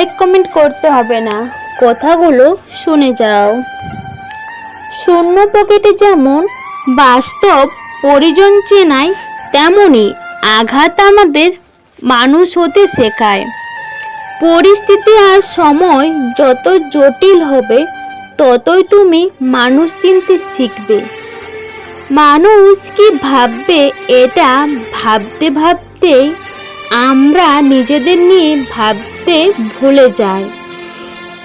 Like comment করতে হবে না, কথাগুলো শুনে যাও। শূন্য পকেটে যেমন বাস্তব পরিজন চেনায়, তেমনি আঘাত আমাদের মানুষ হতে শেখায়। পরিস্থিতি আর সময় যত জটিল হবে, ততই তুমি মানুষ চিনতে শিখবে। মানুষ কি ভাববে এটা ভাবতে ভাবতেই আমরা নিজেদের নিয়ে ভাবতে ভুলে যাই।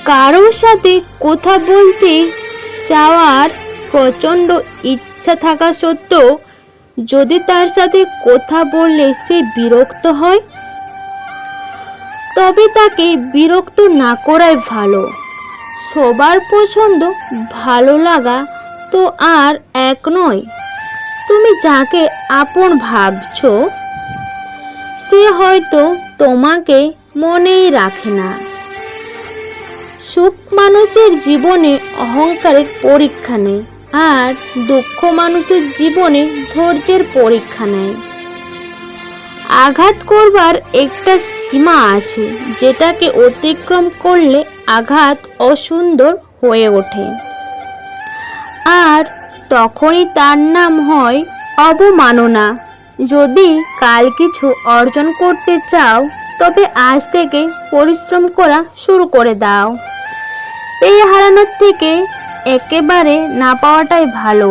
কারোর সাথে কথা বলতে চাওয়ার প্রচণ্ড ইচ্ছা থাকা সত্ত্বেও যদি তার সাথে কথা বললে সে বিরক্ত হয়, তবে তাকে বিরক্ত না করাই ভালো। সবার পছন্দ ভালো লাগা তো আর এক নয়। তুমি যাকে আপন ভাবছো সে হয়তো তোমাকে মনেই রাখে না। সুখ মানুষের জীবনে অহংকারের পরীক্ষা নেয়, আর দুঃখ মানুষের জীবনে ধৈর্যের পরীক্ষা নেয়। আঘাত করবার একটা সীমা আছে, যেটাকে অতিক্রম করলে আঘাত অসুন্দর হয়ে ওঠে, আর তখনই তার নাম হয় অবমাননা। যদি কাল কিছু অর্জন করতে চাও, তবে আজ থেকে পরিশ্রম করা শুরু করে দাও। পেয়ে হারানোর থেকে একেবারে না পাওয়াটাই ভালো।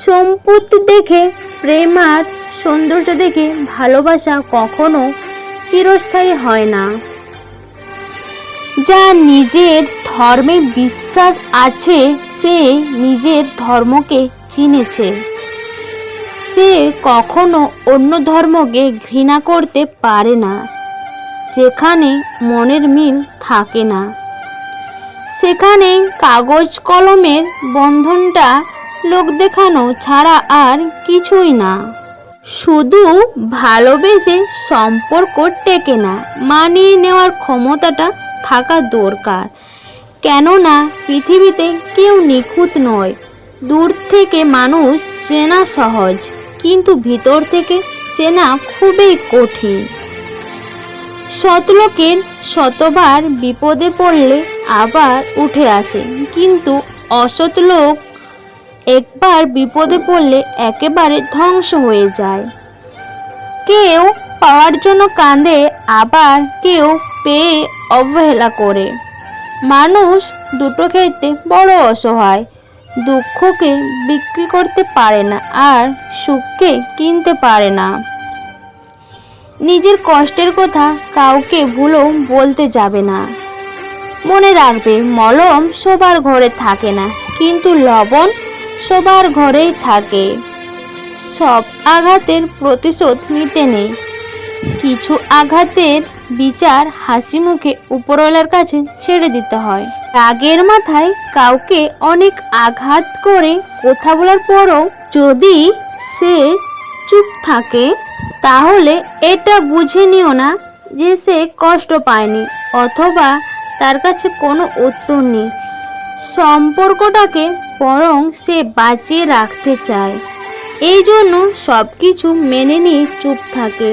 সম্পত্তি দেখে প্রেম আর সৌন্দর্য দেখে ভালোবাসা কখনো চিরস্থায়ী হয় না। যা নিজের ধর্মে বিশ্বাস আছে, সে নিজের ধর্মকে চিনেছে। সে কখনো অন্য ধর্মকে ঘৃণা করতে পারে না। যেখানে মনের মিল থাকে না, সেখানে কাগজ কলমের বন্ধনটা লোক দেখানো ছাড়া আর কিছুই না। শুধু ভালোবেসে সম্পর্ক টেকে না, মানিয়ে নেওয়ার ক্ষমতাটা থাকা দরকার। কেননা পৃথিবীতে কেউ নিখুঁত নয়। দূর থেকে মানুষ চেনা সহজ, কিন্তু ভিতর থেকে চেনা খুবই কঠিন। শতলোকের শতবার বিপদে পড়লে আবার উঠে আসে, কিন্তু অসৎ লোক একবার বিপদে পড়লে একেবারে ধ্বংস হয়ে যায়। কেউ পাওয়ার জন্য কাঁদে, আবার কেউ পেয়ে অবহেলা করে। মানুষ দুটো ক্ষেত্রে বড় অসহায়। দুঃখকে বিক্রি করতে পারে না, আর সুখকে কিনতে পারে না। নিজের কষ্টের কথা কাউকে ভুলেও বলতে যাবে না। মনে রাখবে, মলম সবার ঘরে থাকে না, কিন্তু লবণ সবার ঘরেই থাকে। সব আঘাতের প্রতিশোধ নিতে নেই। কিছু আঘাতের বিচার হাসি মুখে উপরওয়ালার কাছে ছেড়ে দিতে হয়। রাগের মাথায় কাউকে অনেক আঘাত করে কথা বলার পরও যদি সে চুপ থাকে, তাহলে এটা বুঝে নিও না যে সে কষ্ট পায়নি, অথবা তার কাছে কোনো উত্তর নেই। সম্পর্কটাকে বরং সে বাঁচিয়ে রাখতে চায়, এই জন্য সব কিছু মেনে নিয়ে চুপ থাকে।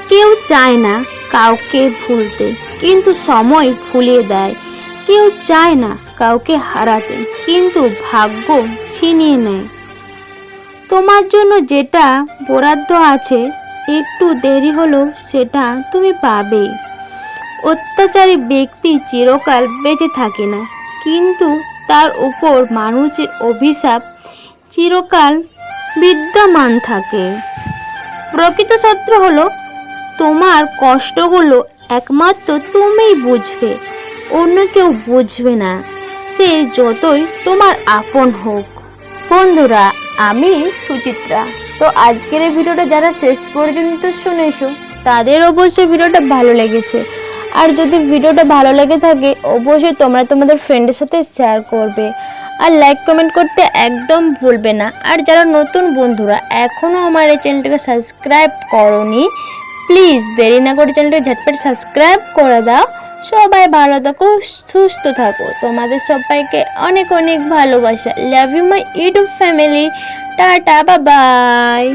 কেউ চায় না কাউকে ভুলতে, কিন্তু সময় ভুলিয়ে দেয়। কেউ চায় না কাউকে হারাতে, কিন্তু ভাগ্য ছিনিয়ে নেয়। তোমার জন্য যেটা বরাদ্দ আছে, একটু দেরি হলেও সেটা তুমি পাবে। অত্যাচারী ব্যক্তি চিরকাল বেঁচে থাকে না, কিন্তু তার উপর মানুষের অভিশাপ চিরকাল বিদ্যমান থাকে। প্রকৃত শত্রু হলো তোমার কষ্টগুলো একমাত্র তুমিই বুঝবে, অন্য কেউ বুঝবে না, সে যতই তোমার আপন হোক। বন্ধুরা, আমি সুচিত্রা। তো আজকের এই ভিডিওটা যারা শেষ পর্যন্ত শুনেছো, তাদের অবশ্যই ভিডিওটা ভালো লেগেছে। আর যদি ভিডিওটা ভালো লেগে থাকে, অবশ্যই তোমরা তোমাদের ফ্রেন্ডের সাথে শেয়ার করবে, আর লাইক কমেন্ট করতে একদম ভুলবে না। আর যারা নতুন বন্ধুরা এখনও আমার এই চ্যানেলটাকে সাবস্ক্রাইব করোনি, প্লিজ দেরি না করে চ্যানেলটা ঝটপট সাবস্ক্রাইব করে দাও। সবাই ভালো থাকো, সুস্থ থাকো। তোমাদের সবাইকে অনেক অনেক ভালোবাসা। Love you my YouTube family. Tata, bye by.